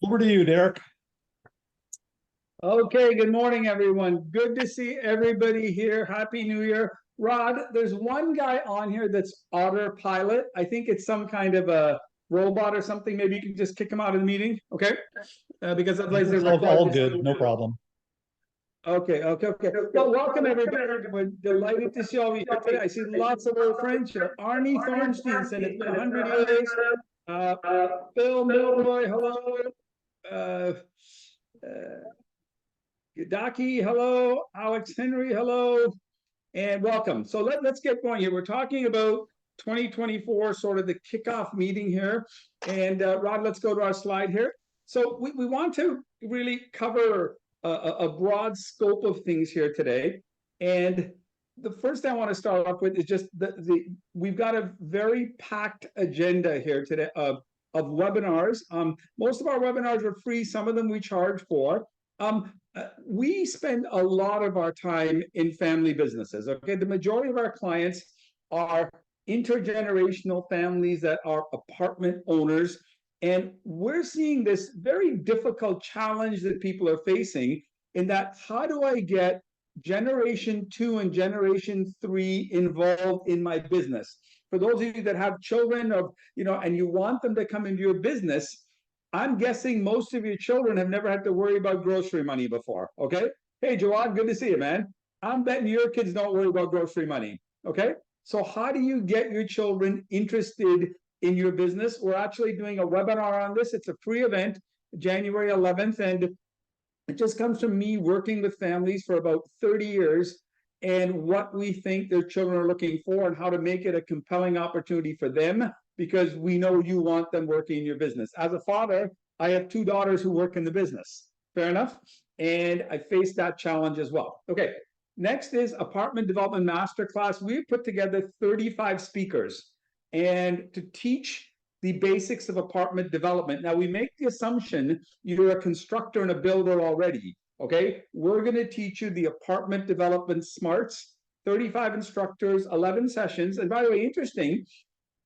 Over to you, Derek. Okay, good morning, everyone. Good to see everybody here. Happy New Year. Rod, there's one guy on here that's autopilot. I think it's some kind of a robot or something. Maybe you can just kick him out of the meeting, okay? Because otherwise they're All good, no problem. Okay. Well, welcome everybody. We're delighted to see all of you here today. I see lots of old friends here. Arnie Thornstein said it's been 100 years. Bill Milroy, hello. Uh, Yudaki, hello. Alex Henry, hello. And welcome. So let's get going here. We're talking about 2024, sort of the kickoff meeting here. And Rod, let's go to our slide here. So we want to really cover a broad scope of things here today. And the first thing I want to start off with is just we've got a very packed agenda here today of webinars. Most of our webinars are free. Some of them we charge for. We spend a lot of our time in family businesses. Okay, the majority of our clients are intergenerational families that are apartment owners. And we're seeing this very difficult challenge that people are facing in that, how do I get generation 2 and generation 3 involved in my business? For those of you that have children and you want them to come into your business, I'm guessing most of your children have never had to worry about grocery money before, okay? Hey, Jawad, good to see you, man. I'm betting your kids don't worry about grocery money, okay? So how do you get your children interested in your business? We're actually doing a webinar on this. It's a free event, January 11th, and it just comes from me working with families for about 30 years and what we think their children are looking for and how to make it a compelling opportunity for them, because we know you want them working in your business. As a father, I have 2 daughters who work in the business. Fair enough? And I face that challenge as well. Okay, next is Apartment Development Masterclass. We've put together 35 speakers and to teach the basics of apartment development. Now, we make the assumption you're a constructor and a builder already, okay? We're gonna teach you the apartment development smarts, 35 instructors, 11 sessions. And by the way, interesting,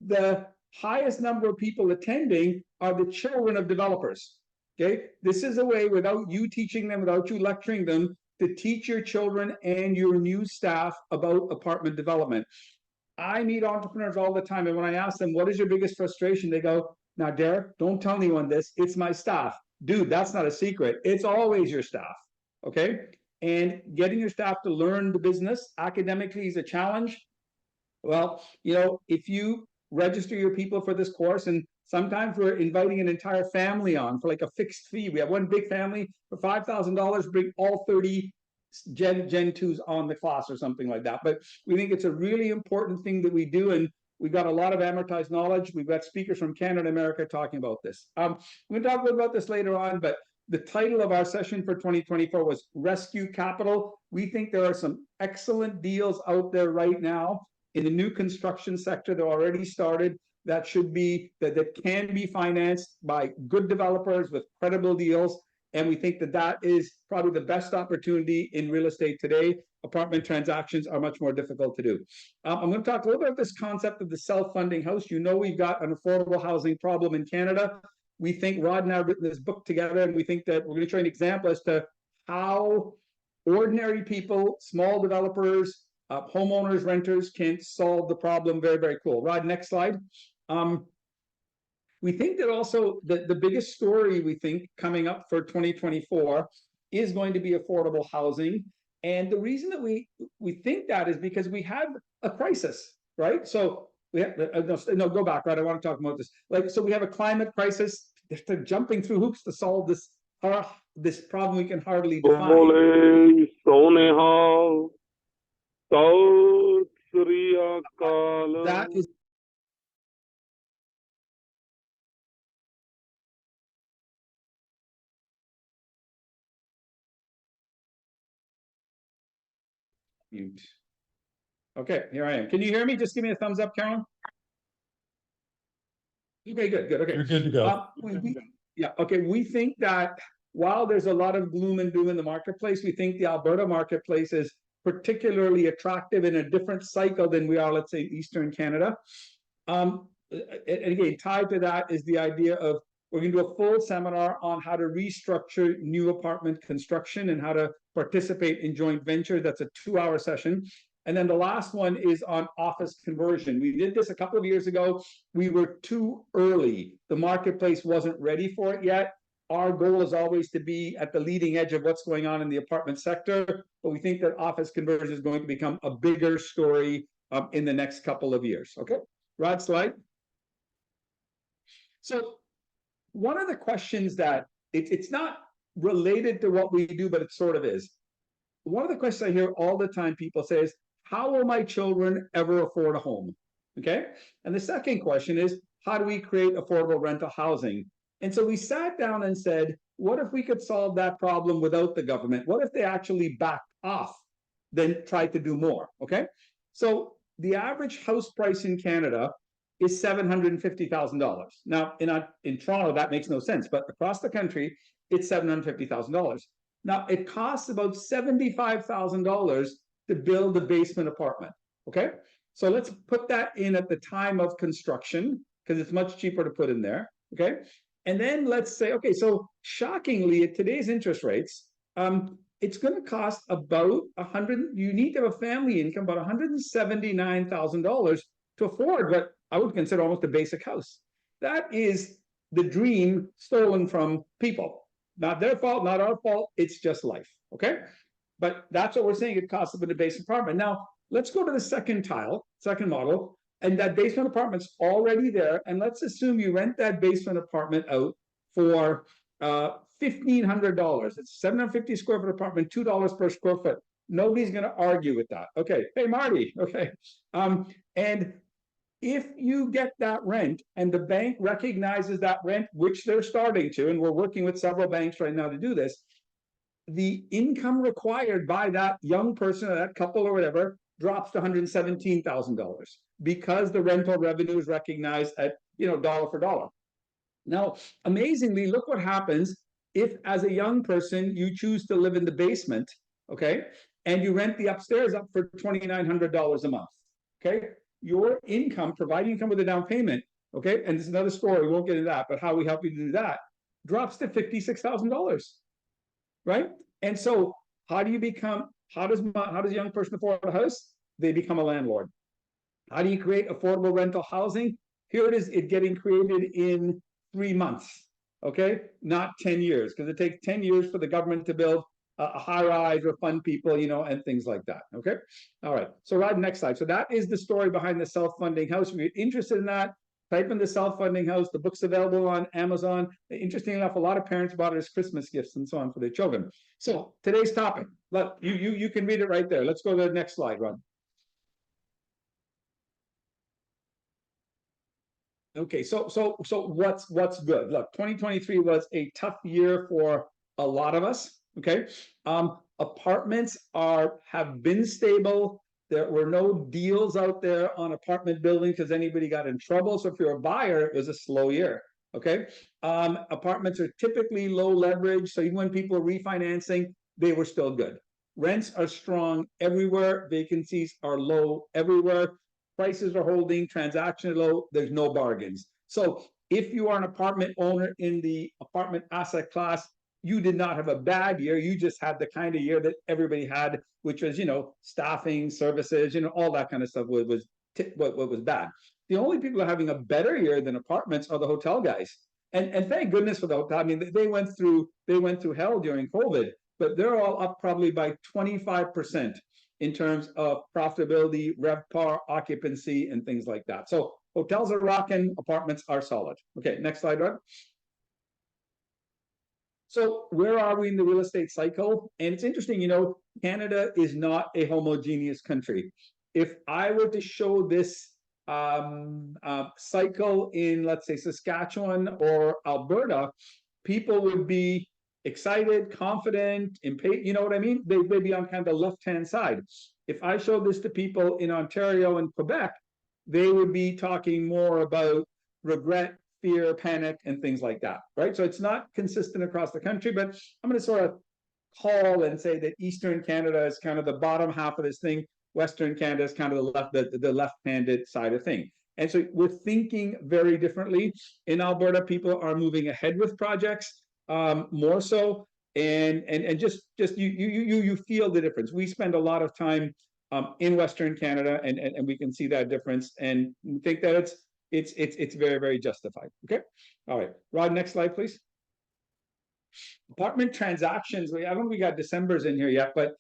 the highest number of people attending are the children of developers, okay? This is a way, without you teaching them, without you lecturing them, to teach your children and your new staff about apartment development. I meet entrepreneurs all the time, and when I ask them, what is your biggest frustration? They go, now, Derek, don't tell anyone this, it's my staff. Dude, that's not a secret. It's always your staff, okay? And getting your staff to learn the business academically is a challenge. Well, if you register your people for this course, and sometimes we're inviting an entire family on for like a fixed fee. We have one big family for $5,000, bring all 30 Gen 2s on the class or something like that. But we think it's a really important thing that we do, and we've got a lot of amortized knowledge. We've got speakers from Canada and America talking about this. I'm going to talk a little about this later on, but the title of our session for 2024 was Rescue Capital. We think there are some excellent deals out there right now in the new construction sector that already started that can be financed by good developers with credible deals. And we think that is probably the best opportunity in real estate today. Apartment transactions are much more difficult to do. I'm going to talk a little bit about this concept of the self-funding house. We've got an affordable housing problem in Canada. We think Rod and I have written this book together, and we think that we're going to show an example as to how ordinary people, small developers, homeowners, renters can solve the problem. Very, very cool. Rod, next slide. We think that also the biggest story we think coming up for 2024 is going to be affordable housing. And the reason that we think that is because we have a crisis, right? So we have, no, go back, right? I want to talk about this. So we have a climate crisis. They're jumping through hoops to solve this problem we can hardly define. That is mute. Okay, here I am. Can you hear me? Just give me a thumbs up, Carolyn. Okay, good. Okay, you're good to go. We think that while there's a lot of gloom and doom in the marketplace, we think the Alberta marketplace is particularly attractive in a different cycle than we are, let's say, Eastern Canada. And again, tied to that is the idea of We're going to do a full seminar on how to restructure new apartment construction and how to participate in joint venture. That's a 2-hour session. And then the last one is on office conversion. We did this a couple of years ago. We were too early. The marketplace wasn't ready for it yet. Our goal is always to be at the leading edge of what's going on in the apartment sector, but we think that office conversion is going to become a bigger story in the next couple of years. Okay, Rod, slide. So one of the questions that it's not related to what we do, but it sort of is. One of the questions I hear all the time people say is, how will my children ever afford a home? Okay. And the second question is, how do we create affordable rental housing? And so we sat down and said, what if we could solve that problem without the government? What if they actually backed off, then tried to do more? Okay. So the average house price in Canada is $750,000. Now, in Toronto, that makes no sense, but across the country, it's $750,000. Now, it costs about $75,000 to build a basement apartment, okay? So let's put that in at the time of construction, because it's much cheaper to put in there, okay? And then let's say, okay, so shockingly, at today's interest rates, it's going to cost about you need to have a family income, about $179,000 to afford what I would consider almost a basic house. That is the dream stolen from people. Not their fault, not our fault. It's just life. Okay. But that's what we're saying it costs up in a basement apartment. Now, let's go to the second model. And that basement apartment's already there. And let's assume you rent that basement apartment out for $1,500. It's 750 square foot apartment, $2 per square foot. Nobody's going to argue with that. Okay. Hey, Marty. Okay. And if you get that rent and the bank recognizes that rent, which they're starting to, and we're working with several banks right now to do this, the income required by that young person or that couple or whatever drops to $117,000 because the rental revenue is recognized at, dollar for dollar. Now, amazingly, look what happens if, as a young person, you choose to live in the basement, okay, and you rent the upstairs up for $2,900 a month, okay? Your income, providing income with a down payment, okay, and there's another story, we won't get into that, but how we help you do that, drops to $56,000, right? And so how does a young person afford a house? They become a landlord. How do you create affordable rental housing? Here it is, getting created in 3 months, okay? Not 10 years, because it takes 10 years for the government to build a high rise or fund people, and things like that. Okay. All right. So Rod, next slide. So that is the story behind the self-funding house. If you're interested in that, type in the self-funding house. The book's available on Amazon. Interesting enough, a lot of parents bought it as Christmas gifts and so on for their children. So today's topic, look, you can read it right there. Let's go to the next slide, Rod. Okay, so what's good? Look, 2023 was a tough year for a lot of us. Okay, apartments have been stable. There were no deals out there on apartment building because anybody got in trouble. So if you're a buyer, it was a slow year. Okay, apartments are typically low leverage, so even when people are refinancing, they were still good. Rents are strong everywhere. Vacancies are low everywhere. Prices are holding, transactions are low, there's no bargains. So if you are an apartment owner in the apartment asset class, you did not have a bad year. You just had the kind of year that everybody had, which was, staffing, services, all that kind of stuff what was bad. The only people who are having a better year than apartments are the hotel guys. And thank goodness for the hotel. I mean, they went through hell during COVID, but they're all up probably by 25%. In terms of profitability, RevPAR, occupancy, and things like that. So hotels are rocking, apartments are solid. Okay, next slide, Rod. So where are we in the real estate cycle? And it's interesting, Canada is not a homogeneous country. If I were to show this cycle in, let's say, Saskatchewan or Alberta, people would be excited, confident, impatient, you know what I mean? They'd be on kind of the left-hand side. If I showed this to people in Ontario and Quebec, they would be talking more about regret, fear, panic, and things like that, right? So it's not consistent across the country, but I'm going to sort of call and say that Eastern Canada is kind of the bottom half of this thing. Western Canada is kind of the left-handed side of thing. And so we're thinking very differently. In Alberta, people are moving ahead with projects more so, and just you feel the difference. We spend a lot of time in Western Canada, and we can see that difference, and we think that it's very, very justified. Okay, all right, Rod, next slide, please. Apartment transactions. I don't think we got December's in here yet, but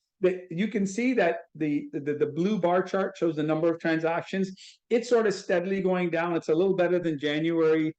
you can see that the blue bar chart shows the number of transactions. It's sort of steadily going down. It's a little better than January.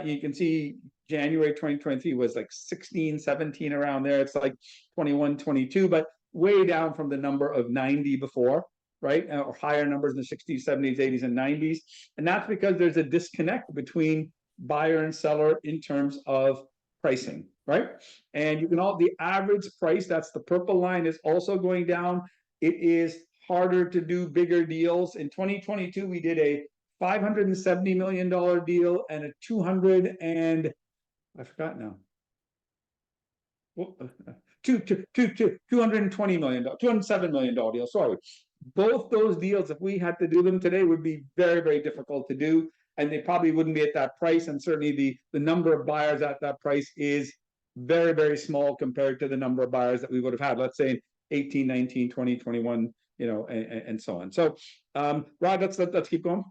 You can see January 2023 was like 16, 17 around there. It's like 21, 22, but way down from the number of 90 before, right? Or higher numbers in the 60s, 70s, 80s, and 90s. And that's because there's a disconnect between buyer and seller in terms of pricing, right? And you can the average price, that's the purple line, is also going down. It is harder to do bigger deals. In 2022, we did a $570 million deal and a 200 and I forgot now. $220 million, $207 million deal. Sorry. Both those deals, if we had to do them today, would be very, very difficult to do. And they probably wouldn't be at that price. And certainly the number of buyers at that price is very, very small compared to the number of buyers that we would have had, let's say 18, 19, 20, 21, you know, and so on. So, Rod, let's keep going.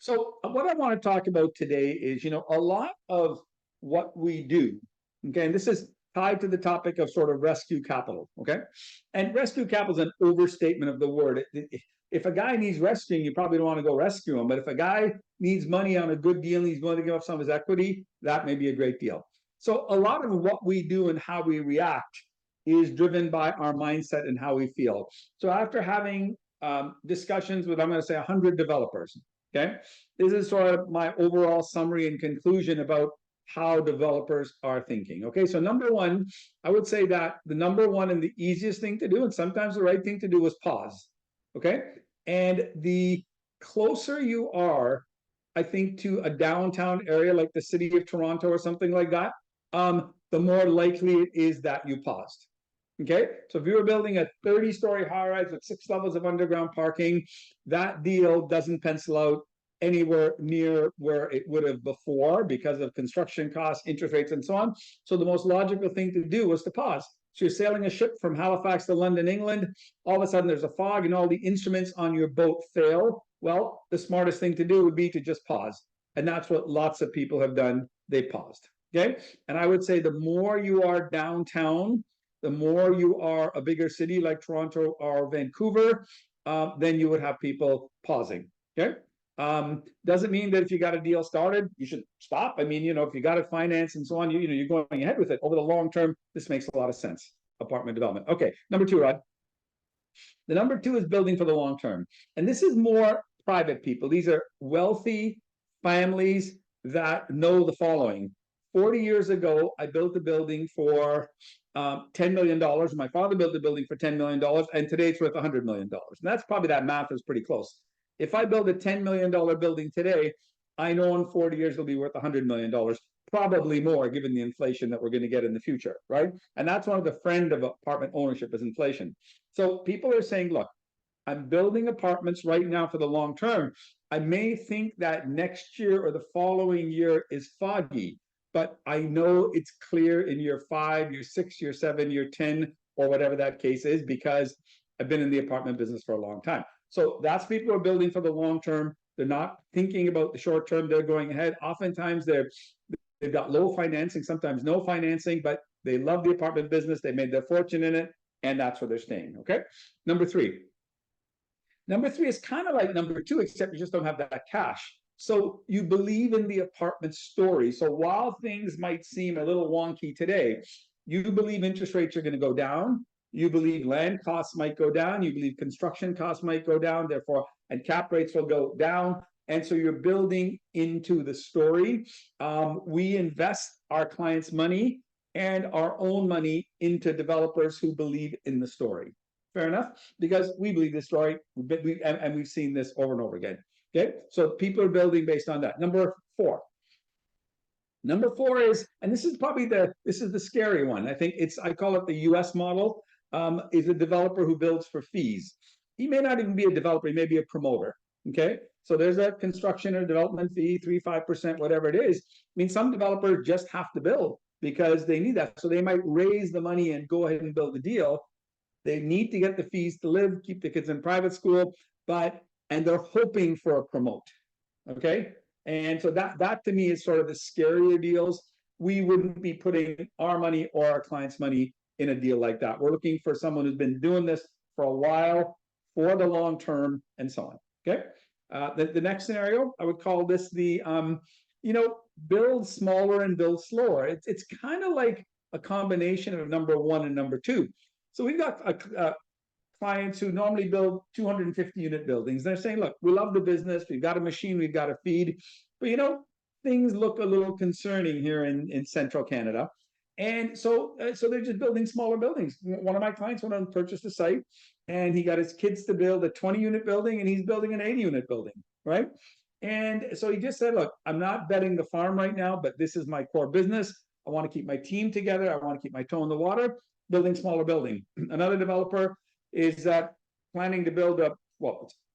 So what I want to talk about today is, you know, a lot of what we do, okay, and this is tied to the topic of sort of rescue capital, okay? And rescue capital is an overstatement of the word. If a guy needs rescuing, you probably don't want to go rescue him. But if a guy needs money on a good deal and he's willing to give up some of his equity, that may be a great deal. So a lot of what we do and how we react is driven by our mindset and how we feel. So after having discussions with, I'm going to say 100 developers, okay, this is sort of my overall summary and conclusion about how developers are thinking. Okay, so number one, I would say that the number one and the easiest thing to do, and sometimes the right thing to do, is pause. Okay, and the closer you are, I think, to a downtown area like the city of Toronto or something like that, the more likely it is that you paused. Okay, so if you were building a 30-story high-rise with 6 levels of underground parking, that deal doesn't pencil out anywhere near where it would have before because of construction costs, interest rates, and so on. So the most logical thing to do was to pause. So you're sailing a ship from Halifax to London, England. All of a sudden there's a fog and all the instruments on your boat fail. Well, the smartest thing to do would be to just pause. And that's what lots of people have done. They paused. Okay. And I would say the more you are downtown, the more you are a bigger city like Toronto or Vancouver, then you would have people pausing. Okay. Doesn't mean that if you got a deal started, you should stop. I mean, you know, if you got it financed and so on, you know, you're going ahead with it. Over the long term, this makes a lot of sense. Apartment development. Okay, number two, Rod. The number two is building for the long term. And this is more private people. These are wealthy families that know the following. 40 years ago, I built a building for $10 million. My father built a building for $10 million, and today it's worth $100 million. And that's probably, that math is pretty close. If I build a $10 million building today, I know in 40 years it'll be worth $100 million, probably more given the inflation that we're going to get in the future, right? And that's one of the friend of apartment ownership is inflation. So people are saying, look, I'm building apartments right now for the long term. I may think that next year or the following year is foggy, but I know it's clear in year 5, year 6, year 7, year 10, or whatever that case is, because I've been in the apartment business for a long time. So that's people who are building for the long term. They're not thinking about the short term. They're going ahead. Oftentimes they've got low financing, sometimes no financing, but they love the apartment business. They made their fortune in it, and that's where they're staying. Okay. Number three. Number three is kind of like number two, except you just don't have that cash. So you believe in the apartment story. So while things might seem a little wonky today, you believe interest rates are going to go down. You believe land costs might go down. You believe construction costs might go down. Therefore, and cap rates will go down. And so you're building into the story. We invest our clients' money and our own money into developers who believe in the story. Fair enough? Because we believe the story, and we've seen this over and over again. Okay, so people are building based on that. Number four. Number four is, and this is probably the scary one. I think I call it the US model, is a developer who builds for fees. he may not even be a developer, he may be a promoter. Okay, so there's a construction or development fee, 3-5%, whatever it is. I mean, some developers just have to build because they need that. So they might raise the money and go ahead and build the deal. They need to get the fees to live, keep the kids in private school, and they're hoping for a promote. Okay, and so that to me is sort of the scarier deals. We wouldn't be putting our money or our clients' money in a deal like that. We're looking for someone who's been doing this for a while, for the long term, and so on. Okay. The next scenario, I would call this the, build smaller and build slower. It's kind of like a combination of number one and number two. So we've got clients who normally build 250 unit buildings. They're saying, look, we love the business. We've got a machine we've got to feed. But, things look a little concerning here in central Canada. And so they're just building smaller buildings. One of my clients went out and purchased a site, and he got his kids to build a 20-unit building, and he's building an 80-unit building, right? And so he just said, look, I'm not betting the farm right now, but this is my core business. I want to keep my team together. I want to keep my toe in the water, building smaller building. Another developer is planning to build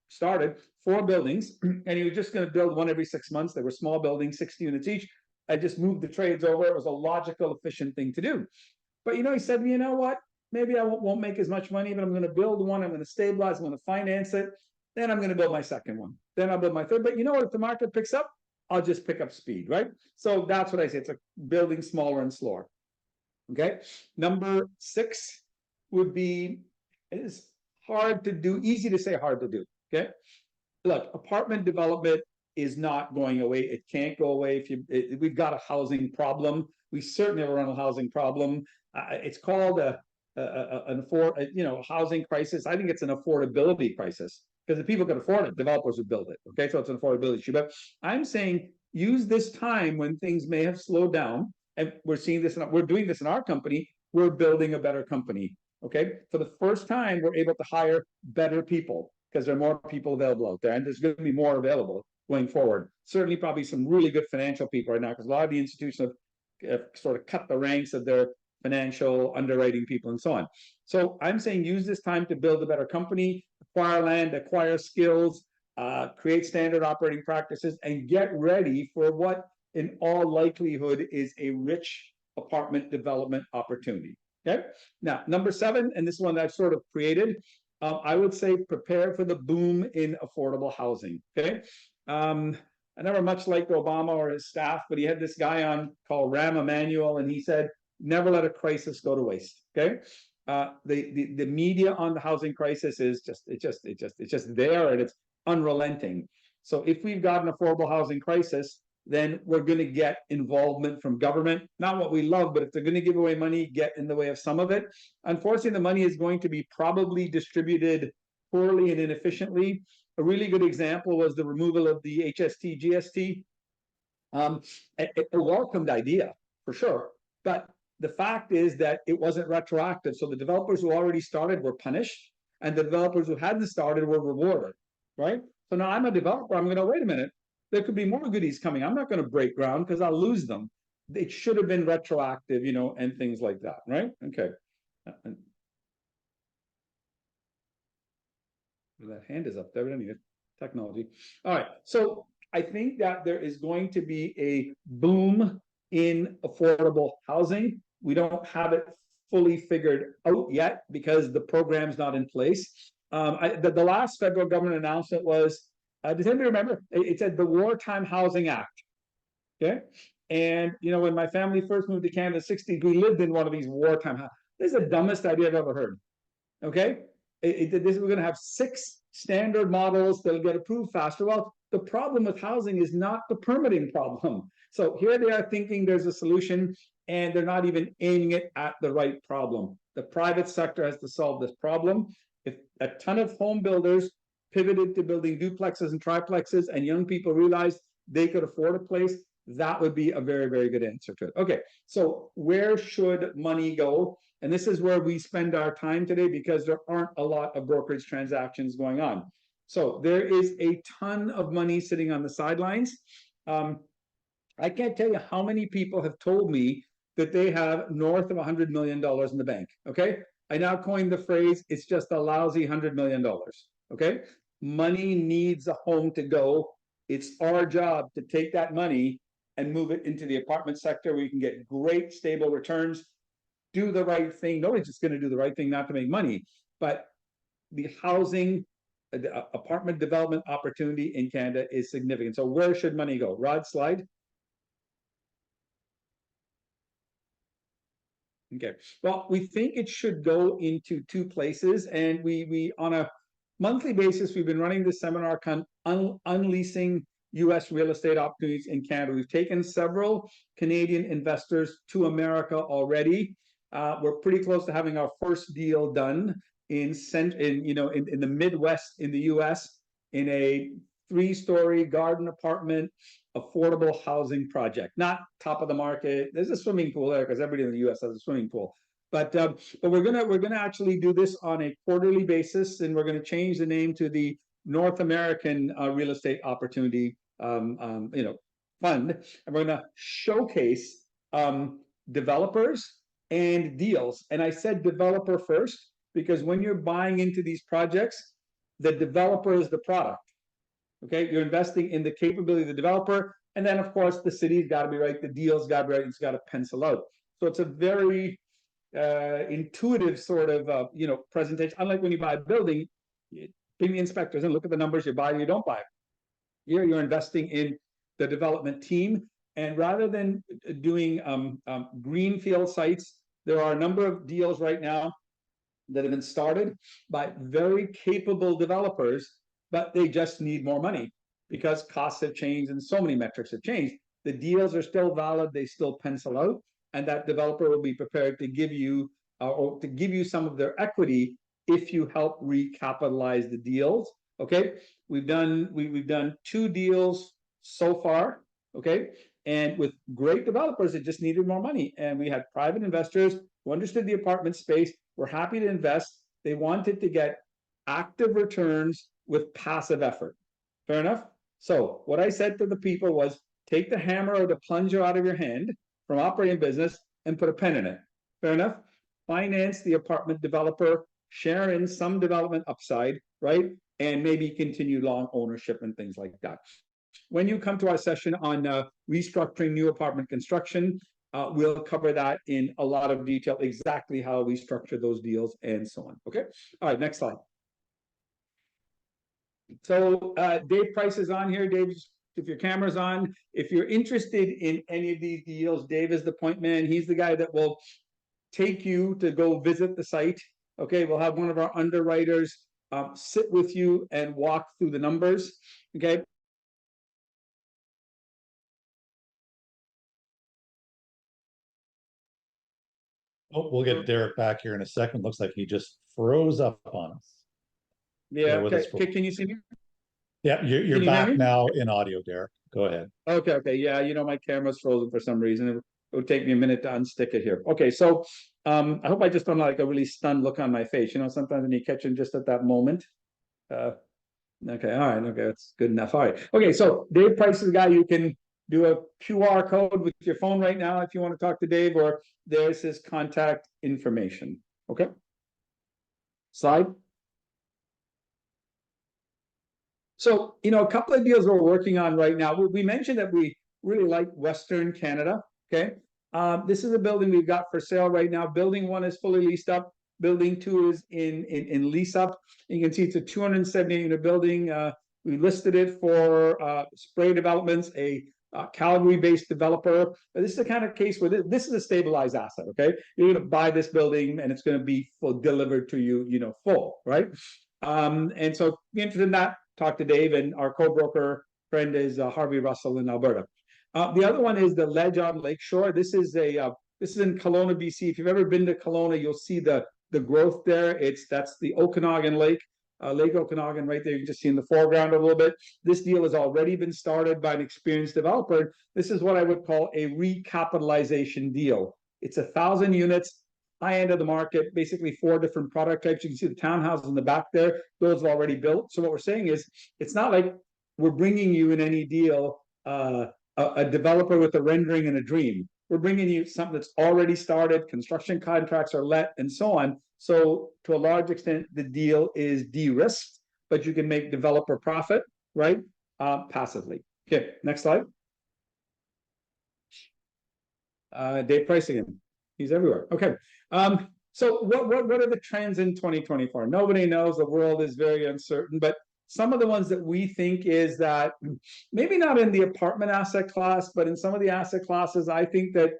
started 4 buildings, and he was just going to build one every 6 months. They were small buildings, 60 units each. I just moved the trades over. It was a logical, efficient thing to do. But, he said, you know what? Maybe I won't make as much money, but I'm going to build one. I'm going to stabilize. I'm going to finance it. Then I'm going to build my second one. Then I'll build my third. But you know what? If the market picks up, I'll just pick up speed, right? So that's what I say. It's like building smaller and slower. Okay. Number 6 would be, it's hard to do, easy to say, hard to do. Okay. Look, apartment development is not going away. It can't go away. We've got a housing problem. We certainly have a rental housing problem. It's called housing crisis. I think it's an affordability crisis, because if people can afford it, developers would build it. Okay, so it's an affordability issue. But I'm saying use this time when things may have slowed down, and we're seeing this. We're doing this in our company. We're building a better company. Okay, for the first time, we're able to hire better people because there are more people available out there, and there's going to be more available going forward. Certainly, probably some really good financial people right now, because a lot of the institutions have sort of cut the ranks of their financial underwriting people and so on. So I'm saying use this time to build a better company, acquire land, acquire skills, create standard operating practices, and get ready for what in all likelihood is a rich apartment development opportunity. Okay. Now, number 7, and this one that I've sort of created, I would say prepare for the boom in affordable housing. Okay. I never much liked Obama or his staff, but he had this guy on called Rahm Emanuel, and he said, never let a crisis go to waste. Okay. The media on the housing crisis is just there, and it's unrelenting. So if we've got an affordable housing crisis, then we're going to get involvement from government. Not what we love, but if they're going to give away money, get in the way of some of it. Unfortunately, the money is going to be probably distributed poorly and inefficiently. A really good example was the removal of the HST, GST. A welcomed idea, for sure. But the fact is that it wasn't retroactive. So the developers who already started were punished, and the developers who hadn't started were rewarded, right? So now I'm a developer. I'm going to, wait a minute. There could be more goodies coming. I'm not going to break ground because I'll lose them. It should have been retroactive, and things like that, right? Okay. That hand is up there, but anyway, technology. All right. So I think that there is going to be a boom in affordable housing. We don't have it fully figured out yet because the program's not in place. The last federal government announcement was, does anybody remember? It said the Wartime Housing Act. Okay. And, when my family first moved to Canada in the 60s, we lived in one of these wartime houses. This is the dumbest idea I've ever heard. Okay. We're going to have 6 standard models that'll get approved faster. Well, the problem with housing is not the permitting problem. So here they are thinking there's a solution, and they're not even aiming it at the right problem. The private sector has to solve this problem. If a ton of home builders pivoted to building duplexes and triplexes, and young people realized they could afford a place, that would be a very, very good answer to it. Okay, so where should money go? And this is where we spend our time today, because there aren't a lot of brokerage transactions going on. So there is a ton of money sitting on the sidelines. I can't tell you how many people have told me that they have north of $100 million in the bank. Okay, I now coined the phrase, it's just a lousy $100 million. Okay. Money needs a home to go. It's our job to take that money and move it into the apartment sector where you can get great stable returns, do the right thing. Nobody's just going to do the right thing not to make money, but the housing, apartment development opportunity in Canada is significant. So where should money go? Rod, slide. Okay. Well, we think it should go into two places, and we on a monthly basis, we've been running this seminar unleashing U.S. real estate opportunities in Canada. We've taken several Canadian investors to America already. We're pretty close to having our first deal done in the Midwest in the U.S. in a 3-story garden apartment affordable housing project. Not top of the market. There's a swimming pool there because everybody in the U.S. has a swimming pool. But we're gonna actually do this on a quarterly basis, and we're gonna change the name to the North American Real Estate Opportunity Fund, and we're gonna showcase developers and deals. And I said developer first because when you're buying into these projects, the developer is the product. Okay, you're investing in the capability of the developer, and then of course the city's got to be right, the deal's got to be right, it's got to pencil out. So it's a very intuitive sort of presentation. Unlike when you buy a building, bring the inspectors and look at the numbers, you buy, you don't buy. Here you're investing in the development team, and rather than doing greenfield sites, there are a number of deals right now that have been started by very capable developers, but they just need more money because costs have changed and so many metrics have changed. The deals are still valid, they still pencil out, and that developer will be prepared to give you or to give you some of their equity if you help recapitalize the deals. Okay, we've done 2 deals so far. Okay, and with great developers that just needed more money, and we had private investors who understood the apartment space, were happy to invest. They wanted to get active returns with passive effort. Fair enough? So what I said to the people was, take the hammer or the plunger out of your hand from operating business and put a pen in it. Fair enough? Finance the apartment developer, share in some development upside, right? And maybe continue long ownership and things like that. When you come to our session on restructuring new apartment construction, we'll cover that in a lot of detail, exactly how we structure those deals and so on. Okay. All right, next slide. So Dave Price is on here. Dave, if your camera's on, if you're interested in any of these deals, Dave is the point man. He's the guy that will take you to go visit the site. Okay, we'll have one of our underwriters sit with you and walk through the numbers. Okay. Oh, we'll get Derek back here in a second. Looks like he just froze up on us. Yeah. Okay. Can you see me? Yeah, you're back now in audio, Derek. Go ahead. Okay. Okay. Yeah. My camera's frozen for some reason. It would take me a minute to unstick it here. Okay. So I hope I just don't like a really stunned look on my face. Sometimes when you catch it just at that moment. Okay. All right. Okay. That's good enough. All right. Okay. So Dave Price is the guy. You can do a QR code with your phone right now if you want to talk to Dave, or there's his contact information. Okay. Slide. So, a couple of deals we're working on right now. We mentioned that we really like Western Canada. Okay. This is a building we've got for sale right now. Building 1 is fully leased up. Building 2 is in lease up. You can see it's a 278 unit building. We listed it for Spray Developments, a Calgary-based developer. But this is the kind of case where this is a stabilized asset. Okay, you're going to buy this building and it's going to be delivered to you, full, right? And so, if you're interested in that, talk to Dave, and our co-broker friend is Harvey Russell in Alberta. The other one is the Ledge on Lakeshore. This is in Kelowna, BC. If you've ever been to Kelowna, you'll see the growth there. That's the Okanagan Lake. Lake Okanagan right there. You can just see in the foreground a little bit. This deal has already been started by an experienced developer. This is what I would call a recapitalization deal. It's 1,000 units, high end of the market, basically 4 different product types. You can see the townhouses in the back there. Those are already built. So what we're saying is, it's not like we're bringing you in any deal a developer with a rendering and a dream. We're bringing you something that's already started. Construction contracts are let, and so on. So to a large extent, the deal is de-risked. but you can make developer profit, right? Passively. Okay, next slide. Dave Price again. He's everywhere. Okay. So what are the trends in 2024? Nobody knows. The world is very uncertain, but some of the ones that we think is that maybe not in the apartment asset class, but in some of the asset classes, I think that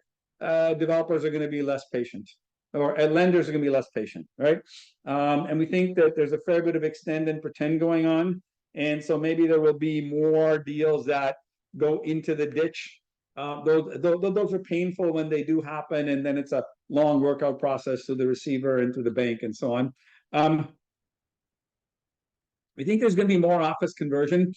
developers are going to be less patient, or lenders are going to be less patient, right? And we think that there's a fair bit of extend and pretend going on, and so maybe there will be more deals that go into the ditch. Those are painful when they do happen, and then it's a long workout process to the receiver and to the bank and so on. We think there's going to be more office conversion.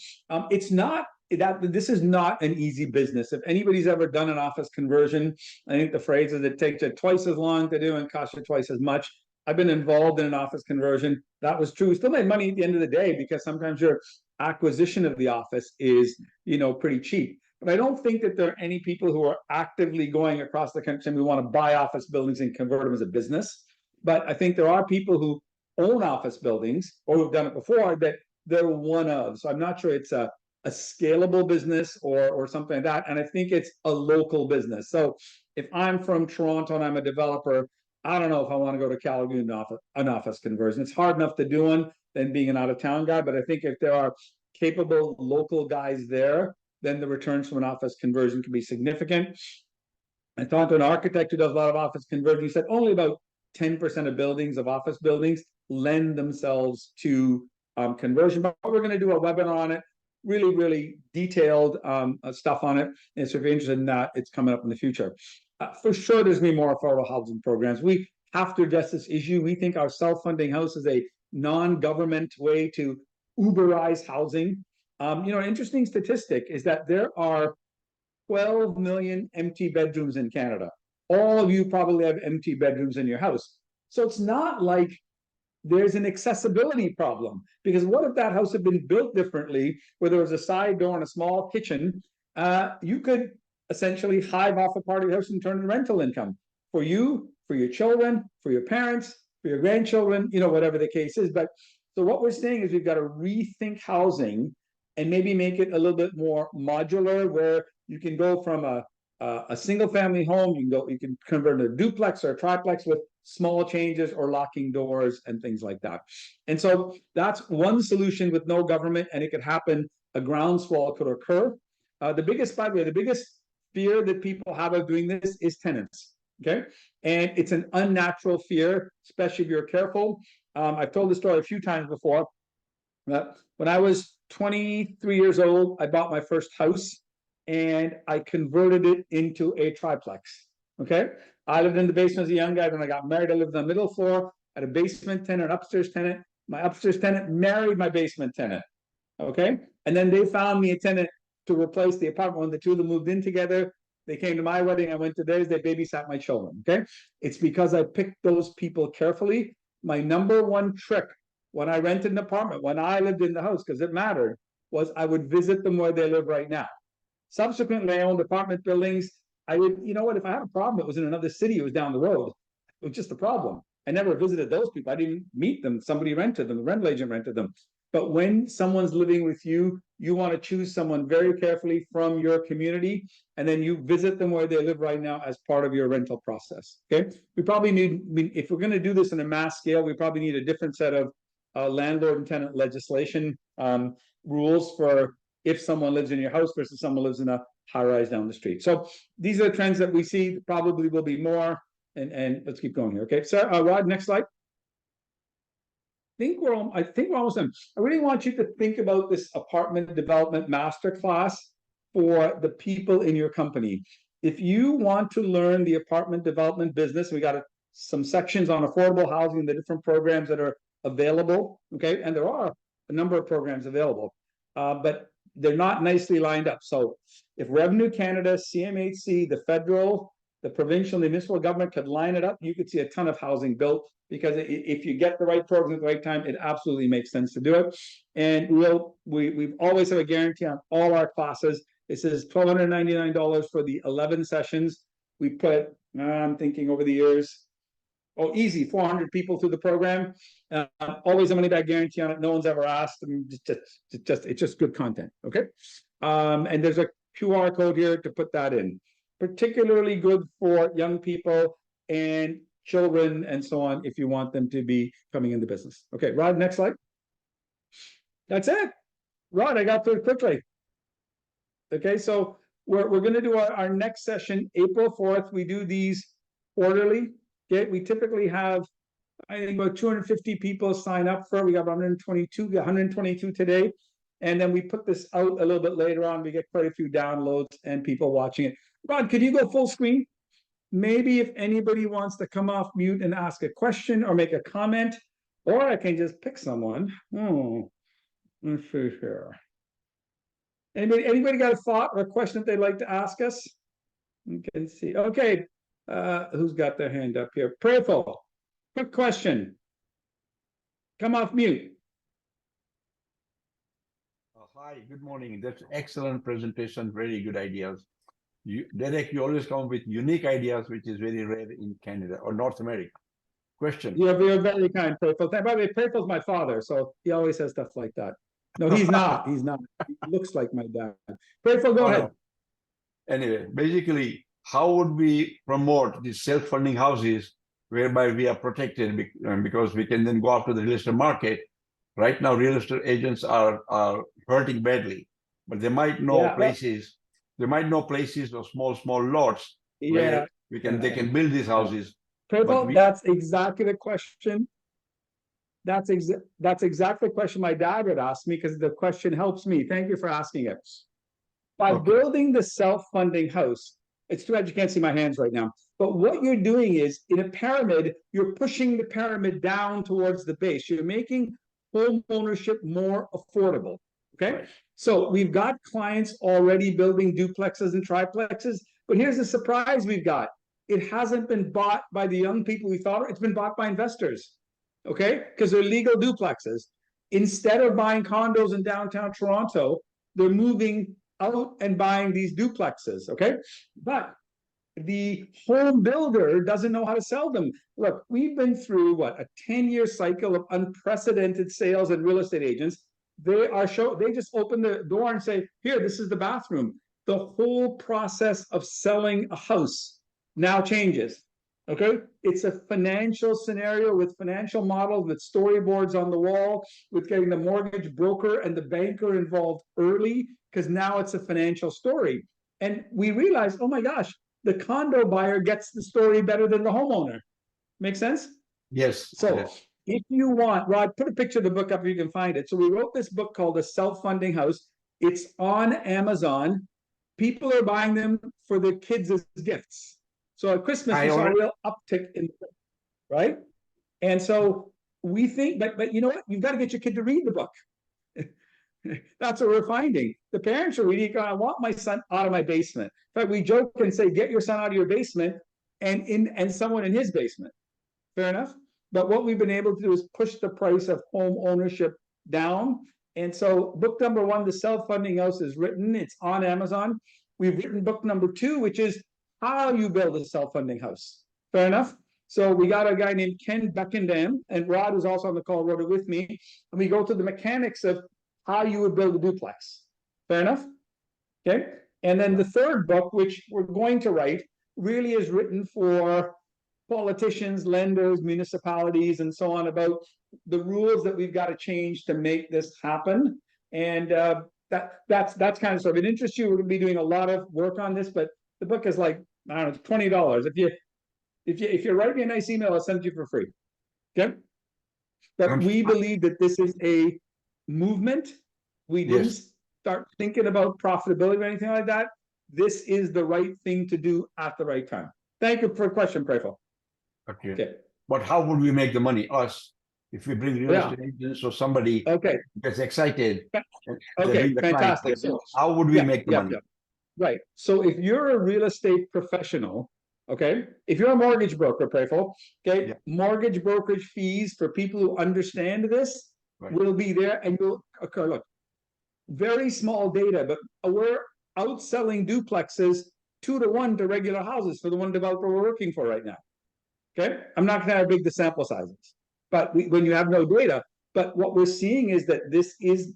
It's not that this is not an easy business. If anybody's ever done an office conversion, I think the phrase is it takes you twice as long to do and costs you twice as much. I've been involved in an office conversion. That was true. Still made money at the end of the day because sometimes your acquisition of the office is, pretty cheap. But I don't think that there are any people who are actively going across the country saying we want to buy office buildings and convert them as a business. But I think there are people who own office buildings or who've done it before that they're one of. So I'm not sure it's a scalable business or something like that. And I think it's a local business. So if I'm from Toronto and I'm a developer, I don't know if I want to go to Calgary and an office conversion. It's hard enough to do one than being an out-of-town guy. But I think if there are capable local guys there, then the returns from an office conversion can be significant. I talked to an architect who does a lot of office conversion. He said only about 10% of buildings, of office buildings, lend themselves to conversion. But we're going to do a webinar on it, really, really detailed stuff on it. And so if you're interested in that, it's coming up in the future. For sure, there's going to be more affordable housing programs. We have to address this issue. We think our self-funding house is a non-government way to Uberize housing. An interesting statistic is that there are 12 million empty bedrooms in Canada. All of you probably have empty bedrooms in your house. So it's not like there's an accessibility problem, because what if that house had been built differently, where there was a side door and a small kitchen? You could essentially hive off a part of your house and turn it rental income for you, for your children, for your parents, for your grandchildren, whatever the case is. But so what we're saying is we've got to rethink housing and maybe make it a little bit more modular, where you can go from a single family home, you can convert a duplex or a triplex with small changes or locking doors and things like that. And so that's one solution with no government, and it could happen. A groundswell could occur. The biggest fear that people have of doing this is tenants. Okay, and it's an unnatural fear, especially if you're careful. I've told the story a few times before. When I was 23 years old, I bought my first house and I converted it into a triplex. Okay, I lived in the basement as a young guy. When I got married, I lived on the middle floor. I had a basement tenant, an upstairs tenant. My upstairs tenant married my basement tenant. Okay, and then they found me a tenant to replace the apartment. When the two of them moved in together, they came to my wedding. I went to theirs. They babysat my children. Okay, it's because I picked those people carefully. My number one trick when I rented an apartment, when I lived in the house, because it mattered, was I would visit them where they live right now. Subsequently, I owned apartment buildings. I would, if I had a problem, it was in another city, it was down the road. It was just a problem. I never visited those people. I didn't meet them. Somebody rented them. The rental agent rented them. But when someone's living with you, you want to choose someone very carefully from your community, and then you visit them where they live right now as part of your rental process. Okay. We probably need, if we're going to do this in a mass scale, we probably need a different set of landlord and tenant legislation rules for if someone lives in your house versus someone lives in a high rise down the street. So these are the trends that we see. Probably will be more. And let's keep going here. Okay. So Rod, next slide. I think we're almost done. I really want you to think about this apartment development masterclass for the people in your company. If you want to learn the apartment development business, we got some sections on affordable housing, the different programs that are available. Okay, and there are a number of programs available, but they're not nicely lined up. So if Revenue Canada, CMHC, the federal, the provincial, the municipal government could line it up, you could see a ton of housing built, because if you get the right program at the right time, it absolutely makes sense to do it. And we've always have a guarantee on all our classes. It says $1,299 for the 11 sessions. We put, I'm thinking over the years, Oh, easy, 400 people through the program. Always a money back guarantee on it. No one's ever asked. It's just good content. Okay. And there's a QR code here to put that in. Particularly good for young people and children and so on, if you want them to be coming into business. Okay, Rod, next slide. That's it. Rod, I got through it quickly. Okay, so we're going to do our next session April 4th. We do these quarterly. Okay, we typically have, I think, about 250 people sign up for it. We got 122 today. And then we put this out a little bit later on. We get quite a few downloads and people watching it. Rod, could you go full screen? Maybe if anybody wants to come off mute and ask a question or make a comment, or I can just pick someone. Oh, let's see here. Anybody got a thought or a question that they'd like to ask us? You can see. Okay, who's got their hand up here? Prayerful. Quick question. Come off mute. Hi, good morning. That's excellent presentation. Very good ideas. Derek, you always come with unique ideas, which is very rare in Canada or North America. Question. You're very kind, Prayerful. By the way, Prayerful's my father, so he always says stuff like that. No, he's not. He's not. He looks like my dad. Prayerful, go ahead. Anyway, basically, how would we promote these self-funding houses whereby we are protected because we can then go after the real estate market? Right now, real estate agents are hurting badly, but they might know places. They might know places or small lots where they can build these houses. Prayerful, that's exactly the question. That's exactly the question my dad would ask me, because the question helps me. Thank you for asking it. By building the self-funding house, it's too bad you can't see my hands right now. But what you're doing is, in a pyramid, you're pushing the pyramid down towards the base. You're making home ownership more affordable. Okay. Right. So we've got clients already building duplexes and triplexes, but here's the surprise we've got. It hasn't been bought by the young people we thought. It's been bought by investors. Okay. Because they're legal duplexes. Instead of buying condos in downtown Toronto, they're moving out and buying these duplexes. Okay. But the home builder doesn't know how to sell them. Look, we've been through a 10-year cycle of unprecedented sales and real estate agents. They just open the door and say, here, this is the bathroom. The whole process of selling a house now changes. Okay. It's a financial scenario with financial models, with storyboards on the wall, with getting the mortgage broker and the banker involved early, because now it's a financial story. And we realize, oh my gosh, the condo buyer gets the story better than the homeowner. Make sense? Yes. So yes. If you want, Rod, put a picture of the book up if you can find it. So we wrote this book called The Self-Funding House. It's on Amazon. People are buying them for their kids as gifts. So at Christmas, we saw a real uptick in, right? And so we think, but you know what? You've got to get your kid to read the book. That's what we're finding. The parents are reading, I want my son out of my basement. In fact, we joke and say, get your son out of your basement and someone in his basement. Fair enough? But what we've been able to do is push the price of home ownership down. And so book number 1, The Self-Funding House, is written. It's on Amazon. We've written book number 2, which is how you build a self-funding house. Fair enough? So we got a guy named Ken Buckendam, and Rod, who's also on the call, wrote it with me. And we go to the mechanics of how you would build a duplex. Fair enough? Okay. And then the third book, which we're going to write, really is written for politicians, lenders, municipalities, and so on, about the rules that we've got to change to make this happen. And that's kind of, so if it interests you, we're going to be doing a lot of work on this, but the book is like, I don't know, $20. If you write me a nice email, I'll send it to you for free. Okay. But we believe that this is a movement. We didn't start thinking about profitability or anything like that. This is the right thing to do at the right time. Thank you for the question, Prayful. Okay. But how would we make the money? Us, if we bring real estate agents or somebody gets excited. Okay, fantastic. How would we make the money? Right. So if you're a real estate professional, okay, if you're a mortgage broker, Prayful, okay, mortgage brokerage fees for people who understand this will be there, and you'll occur. Look, very small data, but we're outselling duplexes 2 to 1 to regular houses for the one developer we're working for right now. Okay, I'm not going to how big the sample size is, but when you have no data, but what we're seeing is that this is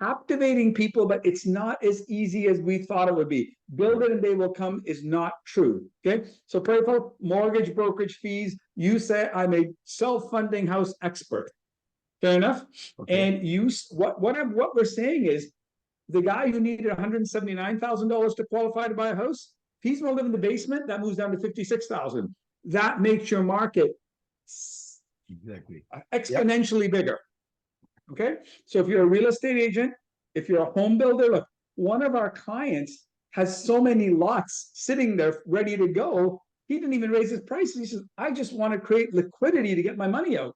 captivating people, but it's not as easy as we thought it would be. Build it and they will come is not true. Okay, so pray for mortgage brokerage fees. You say I'm a self-funding house expert. Fair enough. Okay. And what we're saying is the guy who needed $179,000 to qualify to buy a house, if he's going to live in the basement, that moves down to 56,000. That makes your market Exactly. exponentially bigger. Okay, so if you're a real estate agent, if you're a home builder, look, one of our clients has so many lots sitting there ready to go. He didn't even raise his prices. He says, I just want to create liquidity to get my money out.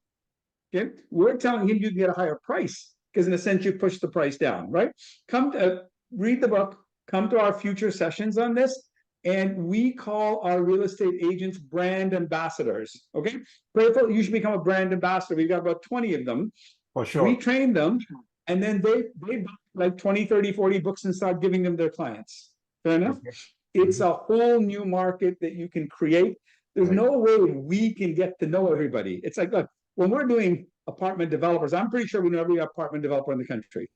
Okay, we're telling him you can get a higher price because in a sense you push the price down, right? Come to read the book, come to our future sessions on this, and we call our real estate agents brand ambassadors. Okay, Prayerful, you should become a brand ambassador. We've got about 20 of them. For sure. We train them, and then they buy like 20, 30, 40 books and start giving them their clients. Fair enough? Okay. It's a whole new market that you can create. There's Right. no way we can get to know everybody. It's like, look, when we're doing apartment developers, I'm pretty sure we know every apartment developer in the country.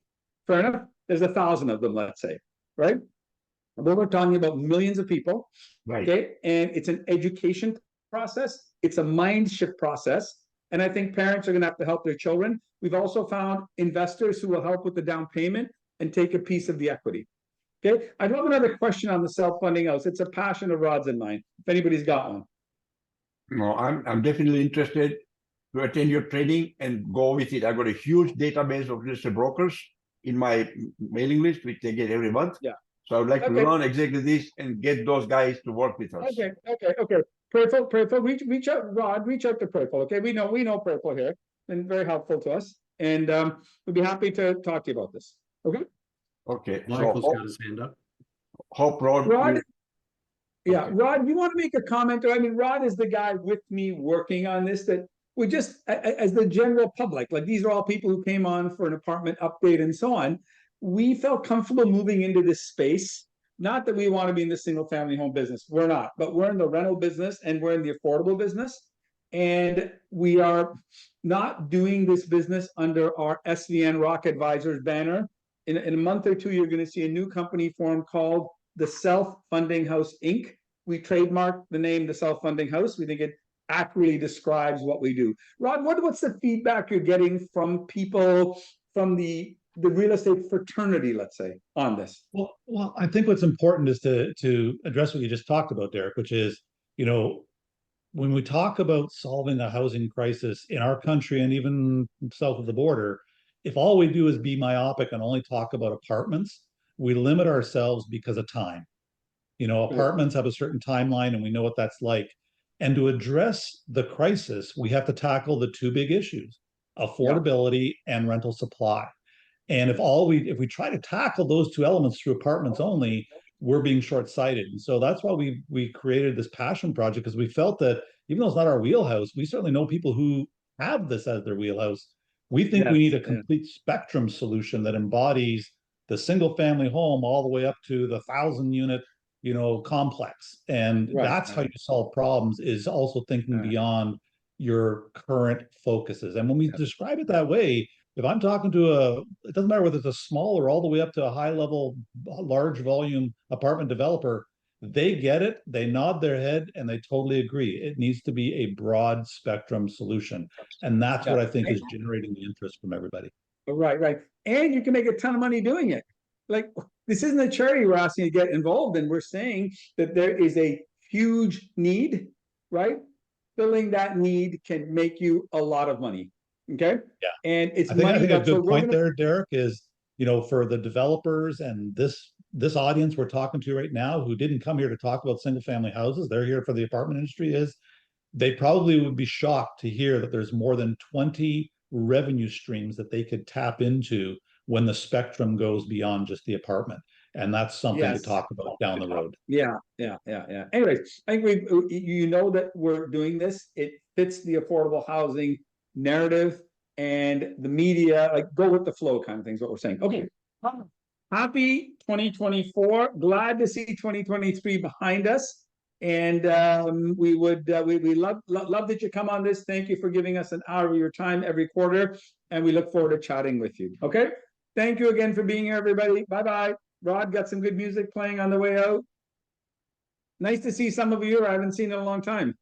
Fair enough? There's 1,000 of them, let's say, right? But we're talking about millions of people. Right. Okay, and it's an education process. It's a mind shift process. And I think parents are going to have to help their children. We've also found investors who will help with the down payment and take a piece of the equity. Okay, I'd love another question on the self-funding house. It's a passion of Rod's and mine. If anybody's got one. No, I'm definitely interested to attend your training and go with it. I've got a huge database of real estate brokers in my mailing list, which they get every month. Yeah. So I would like to Okay. learn exactly this and get those guys to work with us. Okay. Prayerful, reach out, Rod, reach out to Prayerful. Okay, we know Prayerful here, been very helpful to us, and we'd be happy to talk to you about this. Okay, Okay. Michael's So got his hand up. hope Rod. Rod. Yeah, Okay. Rod, you want to make a comment? I mean, Rod is the guy with me working on this. That we just, as the general public, like these are all people who came on for an apartment update and so on. We felt comfortable moving into this space. Not that we want to be in the single family home business. We're not, but we're in the rental business and we're in the affordable business. And we are not doing this business under our SVN Rock Advisors banner. In a month or two, you're going to see a new company formed called the Self-Funding House Inc. We trademarked the name the Self-Funding House. We think it accurately describes what we do. Rod, what's the feedback you're getting from people from the real estate fraternity, let's say, on this? Well, I think what's important is to address what you just talked about, Derek, which is, when we talk about solving the housing crisis in our country and even south of the border, if all we do is be myopic and only talk about apartments, we limit ourselves because of time. Apartments have a certain timeline and we know what that's like. And to address the crisis, we have to tackle the two big issues, affordability and rental supply. And if we try to tackle those two elements through apartments only, we're being short-sighted. And so that's why we created this passion project, because we felt that even though it's not our wheelhouse, we certainly know people who have this as their wheelhouse. We think we need a complete spectrum solution that embodies the single family home all the way up to the 1,000-unit, complex. And that's how you solve problems, is also thinking beyond your current focuses. And when we describe it that way, if I'm talking to it doesn't matter whether it's a small or all the way up to a high level, large volume apartment developer, they get it, they nod their head, and they totally agree. It needs to be a broad spectrum solution. And that's what I think is generating the interest from everybody. Right. And you can make a ton of money doing it. Like, this isn't a charity we're asking you to get involved in. We're saying that there is a huge need, right? Filling that need can make you a lot of money. Okay. Yeah. And it's I think a good point gonna... there, Derek, is, for the developers and this audience we're talking to right now, who didn't come here to talk about single family houses, they're here for the apartment industry, is they probably would be shocked to hear that there's more than 20 revenue streams that they could tap into when the spectrum goes beyond just the apartment. And that's something to talk about down the road. Yeah. Anyways, I think that we're doing this. It fits the affordable housing narrative, and the media, like, go with the flow kind of things, what we're saying. Okay. Happy 2024. Glad to see 2023 behind us. And we would we love that you come on this. Thank you for giving us an hour of your time every quarter, and we look forward to chatting with you. Okay, thank you again for being here, everybody. Bye bye. Rod, got some good music playing on the way out. Nice to see some of you I haven't seen in a long time.